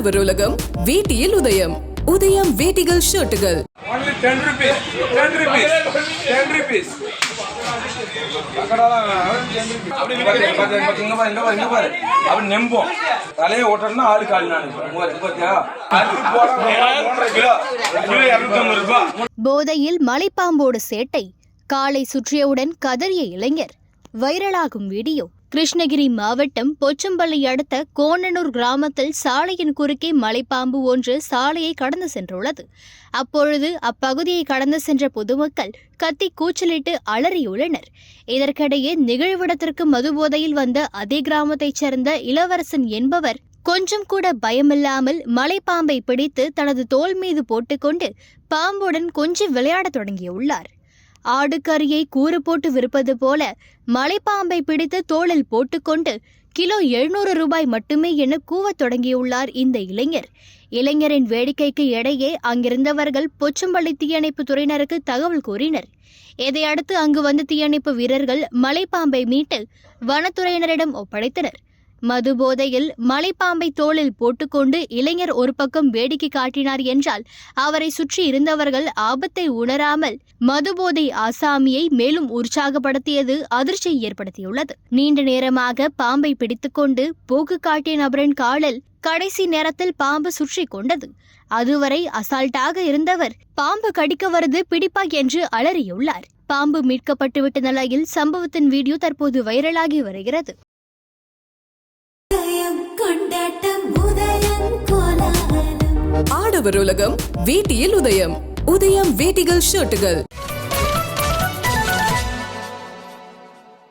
ஆடவர் உலகம் வேட்டியில் உதயம். உதயம் வேட்டிகள் ஷர்ட்டுகள். Only 10 rupees. 10 rupees. 10 rupees. அப்படி நெம்போம் தலையை ஓட்டணும்னா ஆளு காலி போதையில் மலைப்பாம்போடு சேட்டை, காலை சுற்றியவுடன் கதறிய இளைஞர், வைரலாகும் வீடியோ. கிருஷ்ணகிரி மாவட்டம் பொச்சம்பள்ளி அடுத்த கோணனூர் கிராமத்தில் சாலையின் குறுக்கே மலைப்பாம்பு ஒன்று சாலையை கடந்து சென்றுள்ளது. அப்பொழுது அப்பகுதியை கடந்து சென்ற பொதுமக்கள் கத்தி கூச்சலிட்டு அலறியுள்ளனர். இதற்கிடையே நிகழ்விடத்திற்கு மதுபோதையில் வந்த அதே கிராமத்தைச் சேர்ந்த இளவரசன் என்பவர் கொஞ்சம் கூட பயமில்லாமல் மலைப்பாம்பை பிடித்து தனது தோள் மீது போட்டுக்கொண்டு பாம்புடன் கொஞ்சம் விளையாடத் தொடங்கியுள்ளார். ஆடுகறியை கூறு போட்டு விற்பது போல மலைப்பாம்பை பிடித்து தோளில் போட்டுக்கொண்டு கிலோ 700 ரூபாய் மட்டுமே என கூவத் தொடங்கியுள்ளார் இந்த இளைஞர். இளைஞரின் வேடிக்கைக்கு இடையே அங்கிருந்தவர்கள் பொச்சம்பள்ளி தீயணைப்பு துறையினருக்கு தகவல் கூறினர். இதையடுத்து அங்கு வந்த தீயணைப்பு வீரர்கள் மலைப்பாம்பை மீட்டு வனத்துறையினரிடம் ஒப்படைத்தனர். மது போதையில் மலைப்பாம்பை தோளில் போட்டுக்கொண்டு இளைஞர் ஒரு பக்கம் வேடிக்கை காட்டினார் என்றால், அவரை சுற்றி இருந்தவர்கள் ஆபத்தை உணராமல் மதுபோதை ஆசாமியை மேலும் உற்சாகப்படுத்தியது அதிர்ச்சியை ஏற்படுத்தியுள்ளது. நீண்ட நேரமாக பாம்பை பிடித்துக்கொண்டு போக்கு காட்டிய நபரின் காலில் கடைசி நேரத்தில் பாம்பு சுற்றி கொண்டது. அதுவரை அசால்ட்டாக இருந்தவர் பாம்பு கடிக்க வருது பிடிப்பா என்று அலறியுள்ளார். பாம்பு மீட்கப்பட்டுவிட்ட நிலையில் சம்பவத்தின் வீடியோ தற்போது வைரலாகி வருகிறது. ஆடவர் உலகம் வேட்டியில் உதயம். உதயம் வேட்டிகள் ஷர்ட்டுகள்.